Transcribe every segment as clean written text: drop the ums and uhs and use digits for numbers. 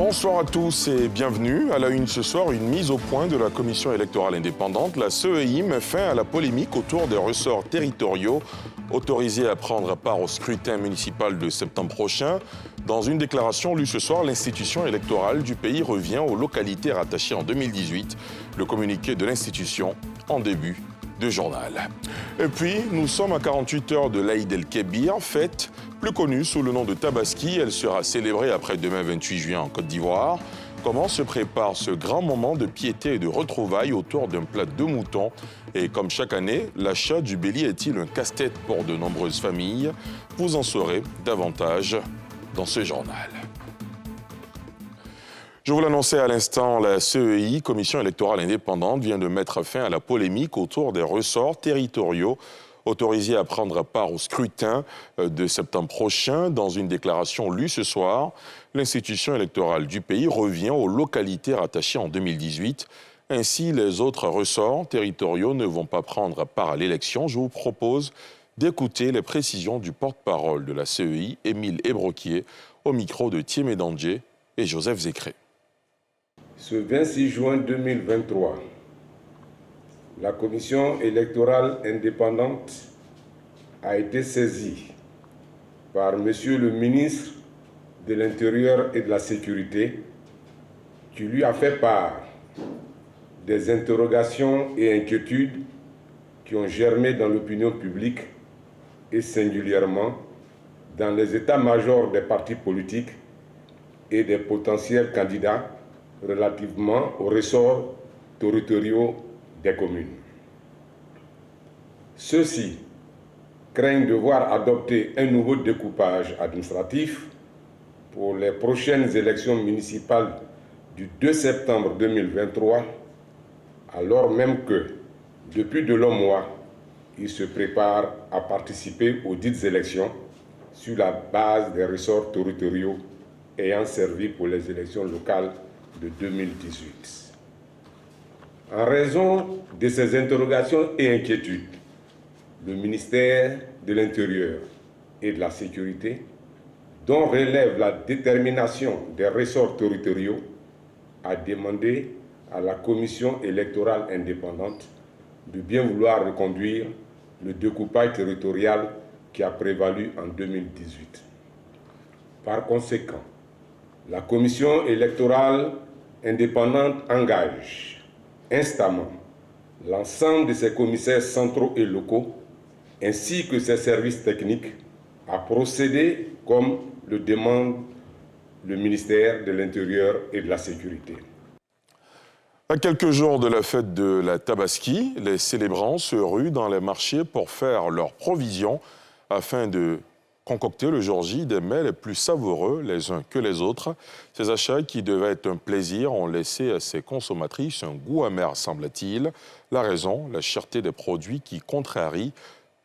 Bonsoir à tous et bienvenue. À la une ce soir, une mise au point de la Commission électorale indépendante. La CEI met fin à la polémique autour des ressorts territoriaux autorisés à prendre part au scrutin municipal de septembre prochain. Dans une déclaration lue ce soir, l'institution électorale du pays revient aux localités rattachées en 2018. Le communiqué de l'institution en début de journal. Et puis, nous sommes à 48 heures de l'Aïd el-Kébir, fête plus connue sous le nom de Tabaski. Elle sera célébrée après-demain 28 juin en Côte d'Ivoire. Comment se prépare ce grand moment de piété et de retrouvailles autour d'un plat de mouton? Et comme chaque année, l'achat du bélier est-il un casse-tête pour de nombreuses familles? Vous en saurez davantage dans ce journal. Je vous l'annonçais à l'instant, la CEI, Commission électorale indépendante, vient de mettre fin à la polémique autour des ressorts territoriaux autorisés à prendre part au scrutin de septembre prochain. Dans une déclaration lue ce soir, l'institution électorale du pays revient aux localités rattachées en 2018. Ainsi, les autres ressorts territoriaux ne vont pas prendre part à l'élection. Je vous propose d'écouter les précisions du porte-parole de la CEI, Émile Ebroquier, au micro de Thiemé Dandjé et Joseph Zécré. Ce 26 juin 2023, la Commission électorale indépendante a été saisie par Monsieur le ministre de l'Intérieur et de la Sécurité, qui lui a fait part des interrogations et inquiétudes qui ont germé dans l'opinion publique et singulièrement dans les états-majors des partis politiques et des potentiels candidats relativement aux ressorts territoriaux des communes. Ceux-ci craignent de voir adopter un nouveau découpage administratif pour les prochaines élections municipales du 2 septembre 2023, alors même que, depuis de longs mois, ils se préparent à participer aux dites élections sur la base des ressorts territoriaux ayant servi pour les élections locales de 2018. En raison de ces interrogations et inquiétudes, le ministère de l'Intérieur et de la Sécurité, dont relève la détermination des ressorts territoriaux, a demandé à la Commission électorale indépendante de bien vouloir reconduire le découpage territorial qui a prévalu en 2018. Par conséquent, la Commission électorale indépendante engage instamment l'ensemble de ses commissaires centraux et locaux ainsi que ses services techniques à procéder comme le demande le ministère de l'Intérieur et de la Sécurité. À quelques jours de la fête de la Tabaski, les célébrants se ruent dans les marchés pour faire leurs provisions afin de concocter le jour J des mets les plus savoureux les uns que les autres. Ces achats qui devaient être un plaisir ont laissé à ces consommatrices un goût amer, semble-t-il. La raison, la cherté des produits qui contrarie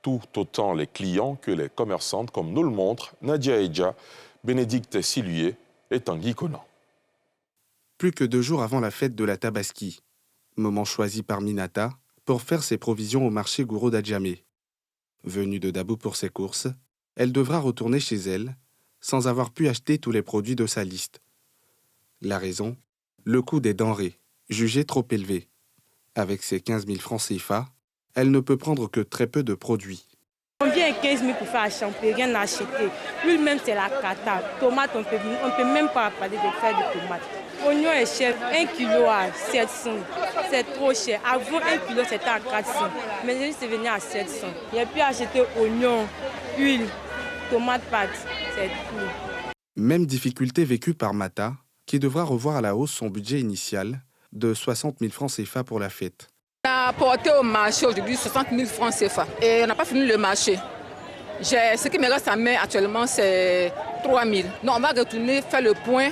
tout autant les clients que les commerçantes, comme nous le montrent Nadia Edja, Bénédicte Siluyer et Tanguy Conan. Plus que 2 jours avant la fête de la Tabaski, moment choisi par Minata pour faire ses provisions au marché Gouro d'Adjamé. Venue de Dabou pour ses courses, elle devra retourner chez elle sans avoir pu acheter tous les produits de sa liste. La raison, le coût des denrées, jugé trop élevé. Avec ses 15 000 francs CFA, elle ne peut prendre que très peu de produits. On vient 15 000 pour faire acheter, on ne peut rien acheter. L'huile même, c'est la cata. Tomate, on ne peut même pas parler de faire de tomates. Oignon est cher, 1 kilo à 700. C'est trop cher. Avant, 1 kilo, c'était à 400. Mais c'est venu à 700. J'ai pu acheter oignon, huile, tomate, pâte. C'est tout. Même difficulté vécue par Mata, qui devra revoir à la hausse son budget initial de 60 000 francs CFA pour la fête. On a apporté au marché aujourd'hui 60 000 francs CFA et on n'a pas fini le marché. Ce qui me reste à main actuellement, c'est 3 000. Donc on va retourner faire le point.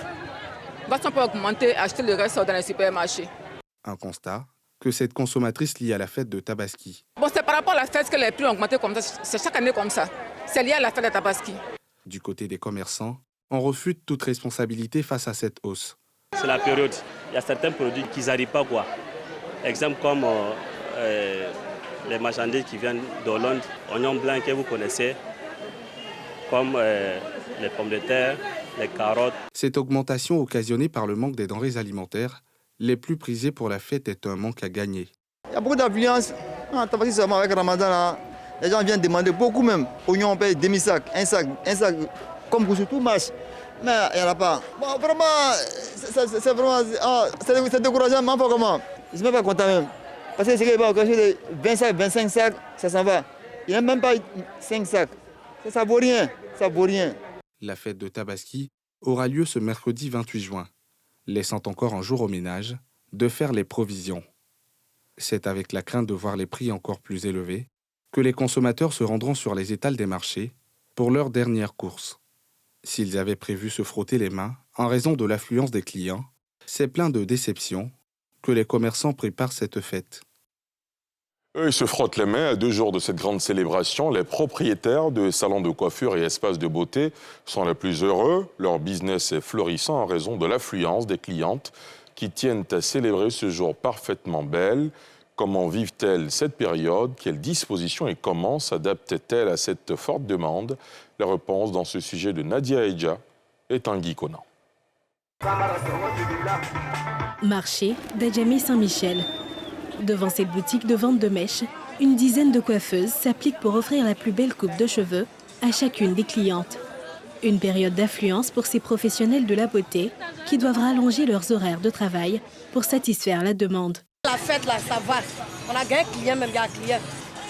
On va peut augmenter, acheter le reste dans les supermarchés. Un constat que cette consommatrice liée à la fête de Tabaski. Bon, c'est par rapport à la fête que les prix ont augmenté comme ça. C'est chaque année comme ça. C'est lié à la fête de Tabaski. Du côté des commerçants, on refute toute responsabilité face à cette hausse. C'est la période. Il y a certains produits qui n'arrivent pas, quoi. Exemple comme les marchandises qui viennent d'Hollande, oignons blancs que vous connaissez, comme les pommes de terre, les carottes. Cette augmentation occasionnée par le manque des denrées alimentaires, les plus prisées pour la fête, est un manque à gagner. Il y a beaucoup d'affluence. Seulement avec Ramadan, là, les gens viennent demander beaucoup même. Oignons, on paye demi-sac, un sac, comme pour tout marche. Mais il n'y en a pas. Bon, vraiment, c'est vraiment... c'est décourageant, mais enfin comment? Je ne suis même pas content même. Parce que c'est qu'il y a 20 sacs, 25 sacs, ça s'en va. Il n'y a même pas 5 sacs. Ça vaut rien, ça vaut rien. La fête de Tabaski aura lieu ce mercredi 28 juin, laissant encore un jour au ménage de faire les provisions. C'est avec la crainte de voir les prix encore plus élevés que les consommateurs se rendront sur les étals des marchés pour leur dernière course. S'ils avaient prévu se frotter les mains en raison de l'affluence des clients, c'est plein de déception que les commerçants préparent cette fête. Eux, ils se frottent les mains à 2 jours de cette grande célébration. Les propriétaires de salons de coiffure et espaces de beauté sont les plus heureux. Leur business est florissant en raison de l'affluence des clientes qui tiennent à célébrer ce jour parfaitement belle. Comment vivent-elles cette période? Quelles dispositions et comment s'adaptent-elles à cette forte demande? La réponse dans ce sujet de Nadia Eidja et Tanguy Conan. Marché d'Adjamé Saint-Michel. Devant cette boutique de vente de mèches, une dizaine de coiffeuses s'appliquent pour offrir la plus belle coupe de cheveux à chacune des clientes. Une période d'affluence pour ces professionnels de la beauté qui doivent rallonger leurs horaires de travail pour satisfaire la demande. La fête là, ça va. On a gagné client, même il y a client.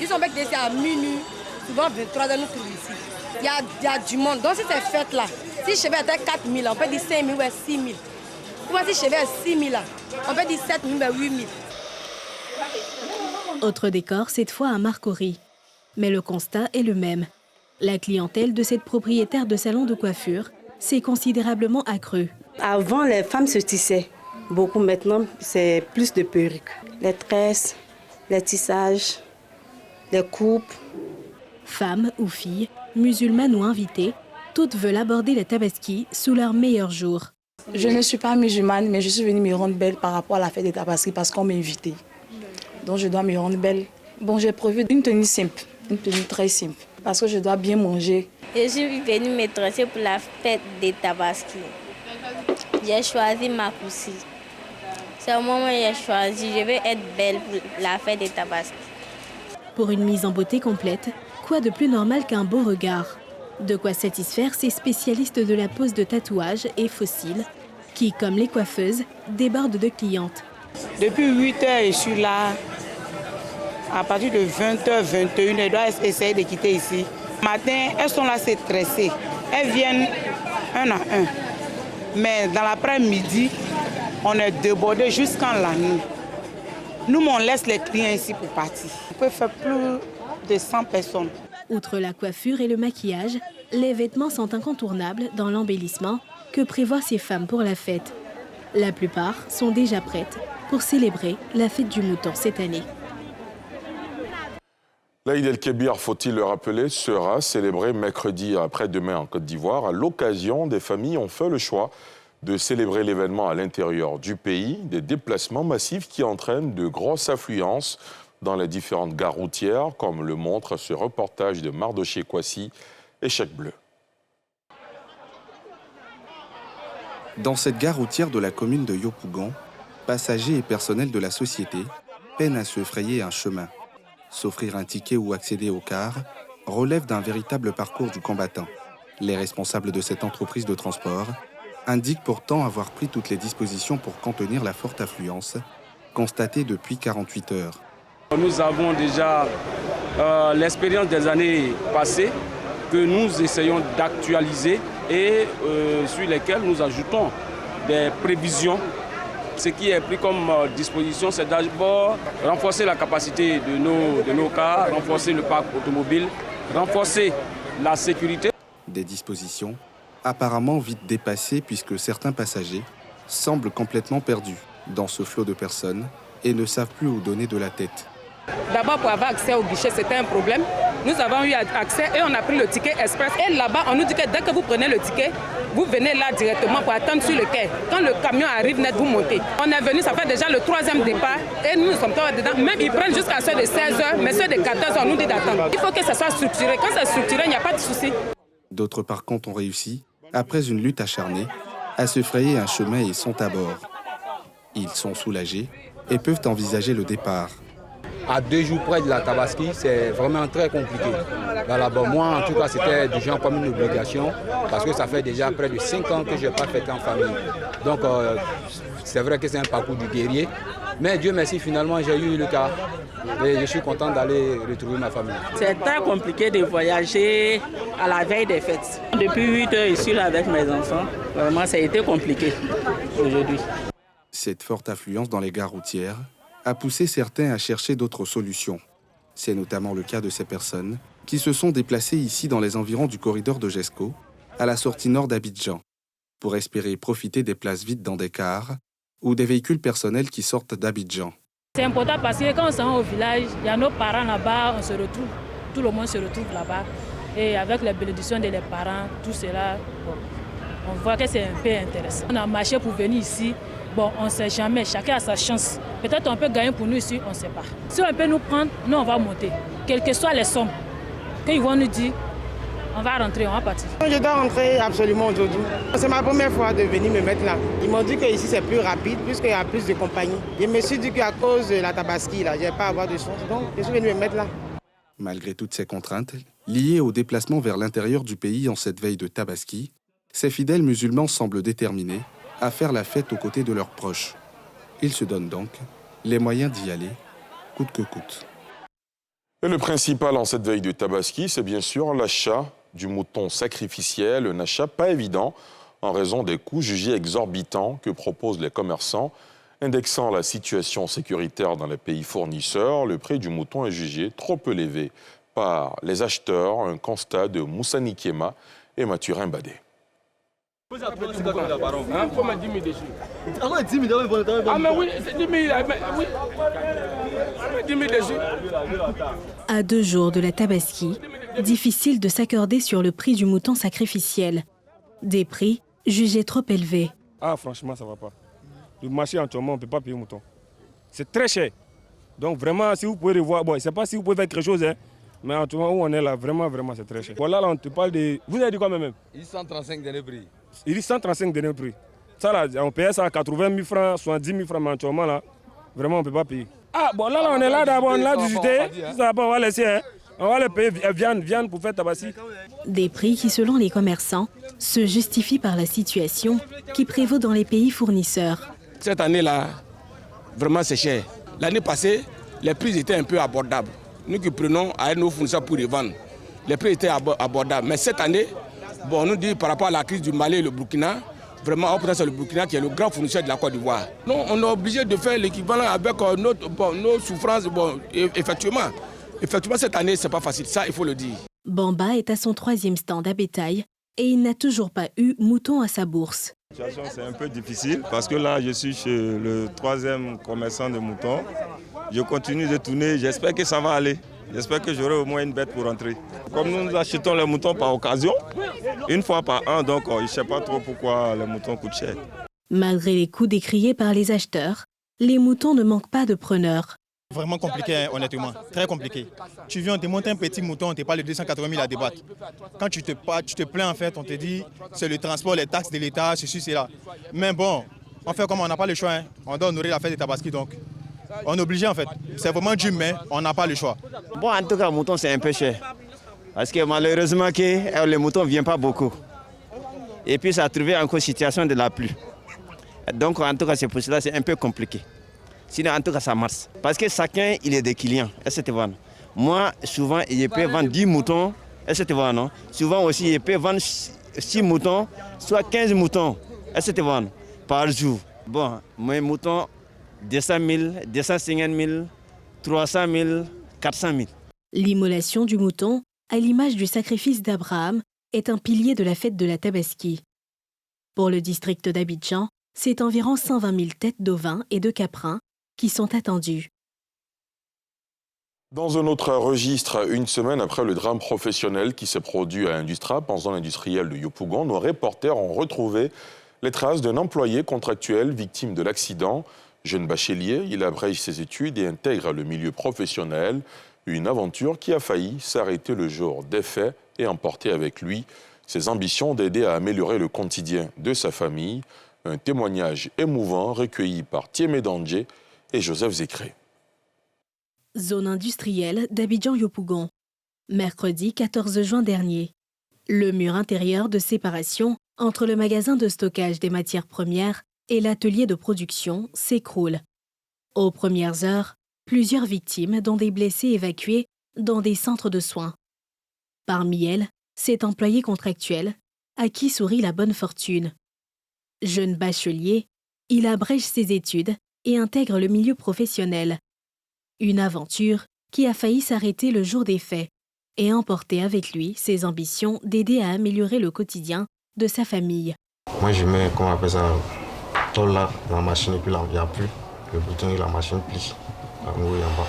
Ils sont avec des à minuit, souvent 23 heures nous trouvons ici. Il y a du monde. Donc si cette fête là, si je vais à 4 000, on peut dire 5 000 ou 6 000. Si je vais à 6 000 là, on peut dire 7 000 ou 8 000. Autre décor, cette fois à Marcory. Mais le constat est le même. La clientèle de cette propriétaire de salon de coiffure s'est considérablement accrue. Avant, les femmes se tissaient. Beaucoup maintenant, c'est plus de perruques. Les tresses, les tissages, les coupes. Femmes ou filles, musulmanes ou invitées, toutes veulent aborder la Tabaski sous leur meilleur jour. Je ne suis pas musulmane, mais je suis venue me rendre belle par rapport à la fête de Tabaski parce qu'on m'a invitée. Donc je dois me rendre belle. Bon, j'ai prévu une tenue simple, une tenue très simple, parce que je dois bien manger. Je suis venue me dresser pour la fête de Tabaski. J'ai choisi ma cousine. C'est au moment où j'ai choisi, je vais être belle pour la fête de Tabaski. Pour une mise en beauté complète, quoi de plus normal qu'un beau regard? De quoi satisfaire ces spécialistes de la pose de tatouages et fossiles qui, comme les coiffeuses, débordent de clientes. Depuis 8 heures, je suis là. À partir de 20h, 21h, elles doivent essayer de quitter ici. Matin, elles sont là, c'est tressées. Elles viennent un à un. Mais dans l'après-midi, on est débordé jusqu'en la nuit. Nous, on laisse les clients ici pour partir. On peut faire plus de 100 personnes. Outre la coiffure et le maquillage, les vêtements sont incontournables dans l'embellissement que prévoient ces femmes pour la fête. La plupart sont déjà prêtes pour célébrer la fête du mouton cette année. L'Aïd el-Kébir, faut-il le rappeler, sera célébré mercredi après-demain en Côte d'Ivoire. À l'occasion, des familles ont fait le choix de célébrer l'événement à l'intérieur du pays, des déplacements massifs qui entraînent de grosses affluences dans les différentes gares routières, comme le montre ce reportage de Mardoché Kwasi et Chèque Bleu. Dans cette gare routière de la commune de Yopougon, passagers et personnel de la société peinent à se frayer un chemin. S'offrir un ticket ou accéder au car relève d'un véritable parcours du combattant. Les responsables de cette entreprise de transport indiquent pourtant avoir pris toutes les dispositions pour contenir la forte affluence constatée depuis 48 heures. Nous avons déjà l'expérience des années passées que nous essayons d'actualiser et sur lesquelles nous ajoutons des prévisions. Ce qui est pris comme disposition, c'est d'abord renforcer la capacité de nos cars, renforcer le parc automobile, renforcer la sécurité. Des dispositions apparemment vite dépassées puisque certains passagers semblent complètement perdus dans ce flot de personnes et ne savent plus où donner de la tête. D'abord, pour avoir accès au guichet, c'était un problème. Nous avons eu accès et on a pris le ticket express. Et là-bas, on nous dit que dès que vous prenez le ticket, vous venez là directement pour attendre sur le quai. Quand le camion arrive net, vous montez. On est venu, ça fait déjà le 3e départ et nous sommes tous dedans. Même ils prennent jusqu'à ceux de 16h, mais ceux de 14h, on nous dit d'attendre. Il faut que ça soit structuré. Quand c'est structuré, il n'y a pas de souci. D'autres, par contre, ont réussi après une lutte acharnée, à se frayer un chemin et sont à bord. Ils sont soulagés et peuvent envisager le départ. À 2 jours près de la Tabaski, c'est vraiment très compliqué. Voilà, bon, moi, en tout cas, c'était déjà comme une obligation parce que ça fait déjà près de 5 ans que je n'ai pas fêté en famille. Donc, c'est vrai que c'est un parcours du guerrier. Mais Dieu merci, finalement, j'ai eu le cas. Et je suis content d'aller retrouver ma famille. C'est très compliqué de voyager à la veille des fêtes. Depuis 8 heures, je suis là avec mes enfants. Vraiment, ça a été compliqué aujourd'hui. Cette forte affluence dans les gares routières a poussé certains à chercher d'autres solutions. C'est notamment le cas de ces personnes qui se sont déplacées ici dans les environs du corridor de Jesco, à la sortie nord d'Abidjan, pour espérer profiter des places vides dans des cars ou des véhicules personnels qui sortent d'Abidjan. C'est important parce que quand on s'en va au village, il y a nos parents là-bas, on se retrouve, tout le monde se retrouve là-bas. Et avec les bénédictions de les parents, tout cela, bon, on voit que c'est un peu intéressant. On a marché pour venir ici. Bon, on ne sait jamais, chacun a sa chance. Peut-être on peut gagner pour nous ici, on ne sait pas. Si on peut nous prendre, nous on va monter. Quelles que soient les sommes qu'ils vont nous dire, on va rentrer, on va partir. Je dois rentrer absolument aujourd'hui. C'est ma première fois de venir me mettre là. Ils m'ont dit que ici c'est plus rapide, puisqu'il y a plus de compagnies. Je me suis dit qu'à cause de la Tabaski, là, je ne vais pas avoir de chance. Donc je suis venu me mettre là. Malgré toutes ces contraintes, liées au déplacement vers l'intérieur du pays en cette veille de Tabaski, ces fidèles musulmans semblent déterminés à faire la fête aux côtés de leurs proches. Ils se donnent donc les moyens d'y aller, coûte que coûte. Et le principal en cette veille de Tabaski, c'est bien sûr l'achat du mouton sacrificiel, un achat pas évident en raison des coûts jugés exorbitants que proposent les commerçants. Indexant la situation sécuritaire dans les pays fournisseurs, le prix du mouton est jugé trop élevé par les acheteurs, un constat de Moussa Nikiema et Mathurin Badé. À 2 jours de la Tabaski, difficile de s'accorder sur le prix du mouton sacrificiel. Des prix jugés trop élevés. Ah, franchement, ça ne va pas. Le marché, actuellement, on ne peut pas payer le mouton. C'est très cher. Donc, vraiment, si vous pouvez revoir, bon, je ne sais pas si vous pouvez faire quelque chose, hein, mais en tout moment où on est là, vraiment, c'est très cher. Voilà, là, on te parle de... Vous avez dit quoi même? Il dit 135 derniers prix. Il dit 135 derniers prix. Ça, là, on payait ça à 80 000 francs, 70 000 francs, mais en ce moment, là, vraiment, on ne peut pas payer. Ah, bon, là, on est là d'abord, on l'a discuté. Si ça va pas, on va laisser, hein. On va les payer viande pour faire Tabaski. Des prix qui, selon les commerçants, se justifient par la situation qui prévaut dans les pays fournisseurs. Cette année-là, vraiment, c'est cher. L'année passée, les prix étaient un peu abordables. Nous qui prenons à nos fournisseurs pour les vendre, les prix étaient abordables. Mais cette année, bon, on nous dit par rapport à la crise du Mali et le Burkina, vraiment, c'est le Burkina qui est le grand fournisseur de la Côte d'Ivoire. Non, on est obligé de faire l'équivalent avec nos souffrances. Bon, effectivement, cette année, ce n'est pas facile. Ça, il faut le dire. Bamba est à son 3e stand à bétail et il n'a toujours pas eu mouton à sa bourse. La situation, c'est un peu difficile parce que là, je suis chez le 3e commerçant de moutons. Je continue de tourner. J'espère que ça va aller. J'espère que j'aurai au moins une bête pour rentrer. Comme nous achetons les moutons par occasion, une fois par an, donc je ne sais pas trop pourquoi les moutons coûtent cher. Malgré les coûts décriés par les acheteurs, les moutons ne manquent pas de preneurs. Vraiment compliqué, hein, honnêtement, très compliqué. Tu viens, on te monte un petit mouton, on te parle de 280 000 à débattre. Quand tu te plains, en fait, on te dit c'est le transport, les taxes de l'État, ceci, cela. Mais bon, on fait comme on n'a pas le choix, hein. On doit honorer la fête de Tabaski, donc on est obligé en fait. C'est vraiment dur, mais on n'a pas le choix. Bon, en tout cas, le mouton, c'est un peu cher. Parce que malheureusement, le mouton ne vient pas beaucoup. Et puis, ça a trouvé encore situation de la pluie. Donc, en tout cas, c'est pour cela c'est un peu compliqué. Sinon, en tout cas, ça marche. Parce que chacun, il est des clients. Est-ce que tu vois, non? Moi, souvent, je peux vendre 10 moutons. Est-ce que tu vois, non? Souvent aussi, je peux vendre 6 moutons, soit 15 moutons. Est-ce que tu vois, non? Par jour. Bon, mes moutons, 200 000, 250 000, 300 000, 400 000. L'immolation du mouton, à l'image du sacrifice d'Abraham, est un pilier de la fête de la Tabaski. Pour le district d'Abidjan, c'est environ 120 000 têtes d'ovins et de caprins qui sont attendus. Dans un autre registre, une semaine après le drame professionnel qui s'est produit à Industrap, en zone industrielle de Yopougon, nos reporters ont retrouvé les traces d'un employé contractuel victime de l'accident. Jeune bachelier, il abrège ses études et intègre le milieu professionnel. Une aventure qui a failli s'arrêter le jour des faits et emporter avec lui ses ambitions d'aider à améliorer le quotidien de sa famille. Un témoignage émouvant recueilli par Thiemé Dandje et Joseph Zécré. Zone industrielle d'Abidjan-Yopougon. Mercredi 14 juin dernier. Le mur intérieur de séparation entre le magasin de stockage des matières premières et l'atelier de production s'écroule. Aux premières heures, plusieurs victimes, dont des blessés évacués dans des centres de soins. Parmi elles, cet employé contractuel à qui sourit la bonne fortune. Jeune bachelier, il abrège ses études et intègre le milieu professionnel. Une aventure qui a failli s'arrêter le jour des faits et emporter avec lui ses ambitions d'aider à améliorer le quotidien de sa famille. Moi, je mets, comment on appelle ça, tôle là, dans la machine et puis là, il n'y a plus. Le bouton et la machine plie, en haut et en bas.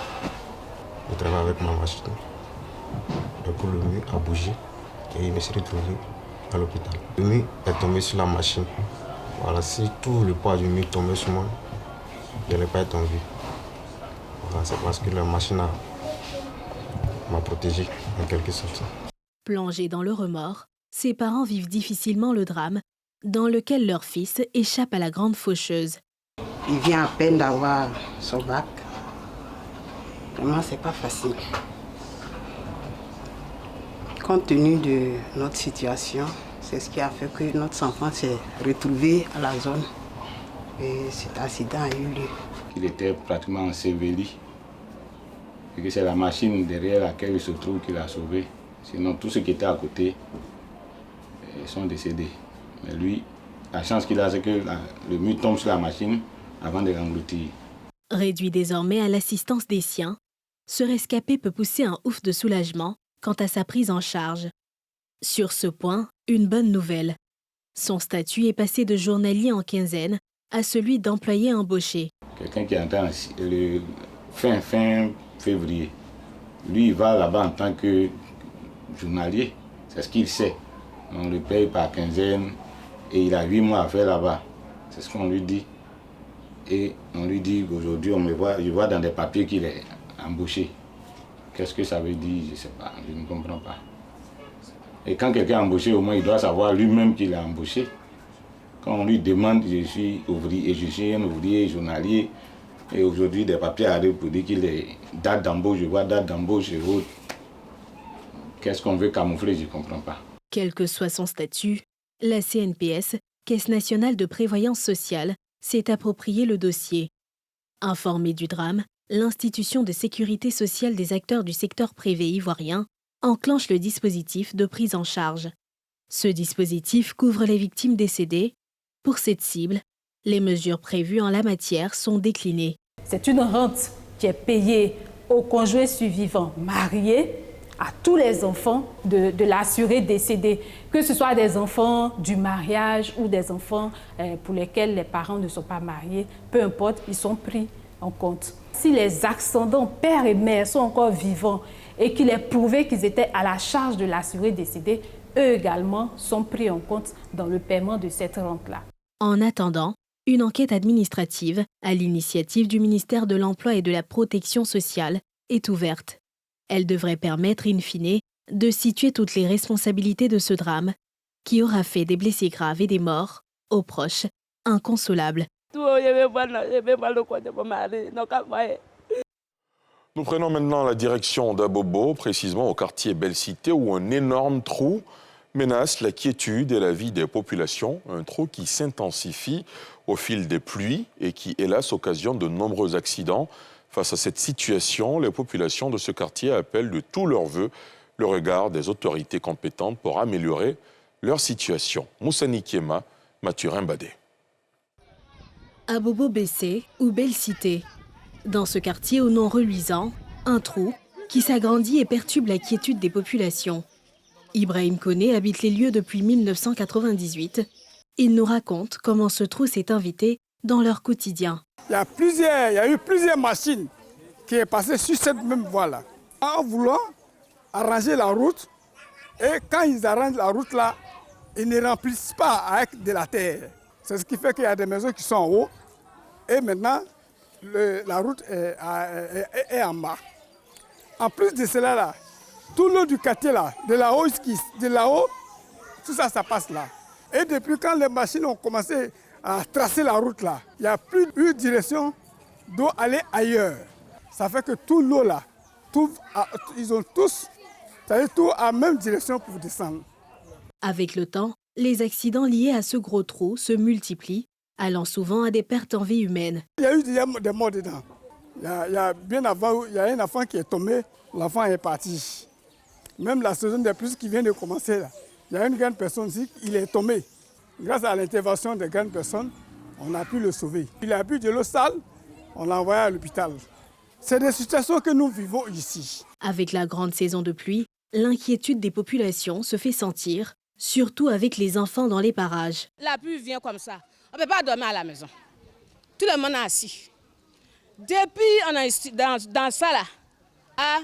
Je travaille avec ma machine. Du coup, le mur a bougé et il me s'est retrouvé à l'hôpital. Le mur est tombé sur la machine. Voilà, si tout le poids du mur tombait sur moi, je n'allais pas être en vie. Voilà, c'est parce que la machine m'a protégé, en quelque sorte. Plongés dans le remords, ses parents vivent difficilement le drame dans lequel leur fils échappe à la grande faucheuse. Il vient à peine d'avoir son bac. Vraiment, c'est pas facile. Compte tenu de notre situation, c'est ce qui a fait que notre enfant s'est retrouvé à la zone et cet accident a eu lieu. Il était pratiquement enseveli et que c'est la machine derrière laquelle il se trouve qu'il a sauvé. Sinon, tous ceux qui étaient à côté sont décédés. Mais lui, la chance qu'il a, c'est que le mur tombe sur la machine avant de l'engloutir. Réduit désormais à l'assistance des siens, ce rescapé peut pousser un ouf de soulagement quant à sa prise en charge. Sur ce point, une bonne nouvelle. Son statut est passé de journalier en quinzaine à celui d'employé embauché. Quelqu'un qui est entré le fin février, lui, il va là-bas en tant que journalier. C'est ce qu'il sait. On le paye par quinzaine et il a 8 mois à faire là-bas. C'est ce qu'on lui dit. Et on lui dit qu'aujourd'hui, je vois dans des papiers qu'il est embauché. Qu'est-ce que ça veut dire? Je ne sais pas, je ne comprends pas. Et quand quelqu'un est embauché, au moins il doit savoir lui-même qu'il est embauché. Quand on lui demande, je suis ouvrier, et je suis un ouvrier journalier, et aujourd'hui des papiers arrivent pour dire qu'il est date d'embauche, je vois date d'embauche et autres. Qu'est-ce qu'on veut camoufler? Je ne comprends pas. Quel que soit son statut, la CNPS, Caisse nationale de prévoyance sociale, s'est approprié le dossier. Informée du drame, l'institution de sécurité sociale des acteurs du secteur privé ivoirien enclenche le dispositif de prise en charge. Ce dispositif couvre les victimes décédées. Pour cette cible, les mesures prévues en la matière sont déclinées. C'est une rente qui est payée aux conjoints survivants mariés, à tous les enfants de l'assuré décédé, que ce soit des enfants du mariage ou des enfants pour lesquels les parents ne sont pas mariés, peu importe, ils sont pris en compte. Si les ascendants, père et mère, sont encore vivants et qu'il est prouvé qu'ils étaient à la charge de l'assuré décédé, eux également sont pris en compte dans le paiement de cette rente-là. En attendant, une enquête administrative à l'initiative du ministère de l'Emploi et de la Protection sociale est ouverte. Elle devrait permettre, in fine, de situer toutes les responsabilités de ce drame qui aura fait des blessés graves et des morts aux proches inconsolables. Nous prenons maintenant la direction d'Abobo, précisément au quartier Belle-Cité, où un énorme trou menace la quiétude et la vie des populations. Un trou qui s'intensifie au fil des pluies et qui, hélas, occasionne de nombreux accidents. Face à cette situation, les populations de ce quartier appellent de tous leurs vœux le regard des autorités compétentes pour améliorer leur situation. Moussani Kiema, Mathurin Badé. Abobo Bessé ou Belle-Cité. Dans ce quartier au nom reluisant, un trou qui s'agrandit et perturbe la quiétude des populations. Ibrahim Koné habite les lieux depuis 1998. Il nous raconte comment ce trou s'est invité dans leur quotidien. Il y a eu plusieurs machines qui sont passées sur cette même voie-là. En voulant arranger la route, et quand ils arrangent la route là, ils ne remplissent pas avec de la terre. C'est ce qui fait qu'il y a des maisons qui sont en haut, et maintenant la route est en bas. En plus de cela, là, tout l'eau du quartier là, de là-haut Tout ça, ça passe là. Et depuis quand les machines ont commencé à tracer la route là, il n'y a plus de direction d'eau aller ailleurs. Ça fait que tout l'eau là, ils ont tous, c'est-à-dire tout à la même direction pour descendre. Avec le temps, les accidents liés à ce gros trou se multiplient, allant souvent à des pertes en vie humaine. Il y a eu des morts dedans. Il y a bien avant, il y a un enfant qui est tombé, l'enfant est parti. Même la saison des pluies qui vient de commencer là, il y a une grande personne ici, il est tombé. Grâce à l'intervention de grandes personnes, on a pu le sauver. Il a bu de l'eau sale, on l'a envoyé à l'hôpital. C'est des situations que nous vivons ici. Avec la grande saison de pluie, l'inquiétude des populations se fait sentir, surtout avec les enfants dans les parages. La pluie vient comme ça. On ne peut pas dormir à la maison. Tout le monde est assis. Depuis on est dans ça là,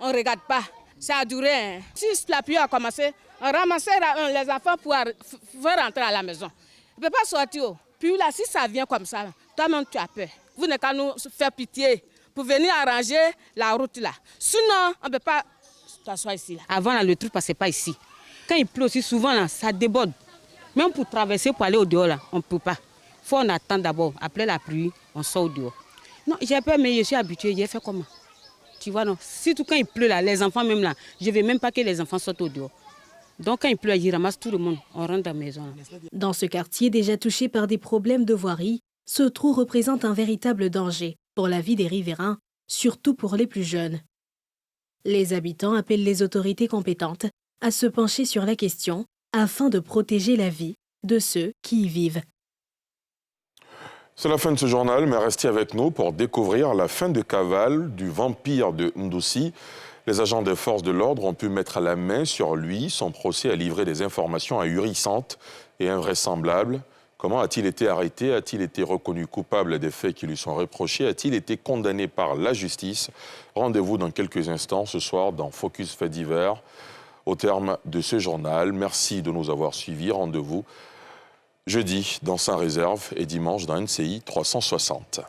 on ne regarde pas. Ça a duré. Hein. Si la pluie a commencé, on ramassait les enfants pour faire rentrer à la maison. On ne peut pas sortir. Puis là, si ça vient comme ça, toi-même tu as peur. Vous n'avez qu'à nous faire pitié pour venir arranger la route là. Sinon, on ne peut pas s'asseoir ici. Là. Avant, là, le truc ne passait pas ici. Quand il pleut aussi, souvent, là, ça déborde. Même pour traverser, pour aller au dehors, là, on ne peut pas. Il faut attendre d'abord. Après la pluie, on sort au dehors. Non, j'ai peur, mais je suis habituée. J'ai fait comment? Tu vois, non. Surtout quand il pleut, là, les enfants même là, je ne veux même pas que les enfants sortent au dehors. Donc quand il pleut, ils ramassent tout le monde. On rentre dans la maison. Là. Dans ce quartier déjà touché par des problèmes de voirie, ce trou représente un véritable danger pour la vie des riverains, surtout pour les plus jeunes. Les habitants appellent les autorités compétentes à se pencher sur la question afin de protéger la vie de ceux qui y vivent. C'est la fin de ce journal, mais restez avec nous pour découvrir la fin de cavale du vampire de Ndoussi. Les agents des forces de l'ordre ont pu mettre la main sur lui. Son procès a livré des informations ahurissantes et invraisemblables. Comment a-t-il été arrêté? A-t-il été reconnu coupable des faits qui lui sont reprochés? A-t-il été condamné par la justice? Rendez-vous dans quelques instants ce soir dans Focus Faits divers. Au terme de ce journal, merci de nous avoir suivis. Rendez-vous jeudi dans Saint-Réserve et dimanche dans NCI 360.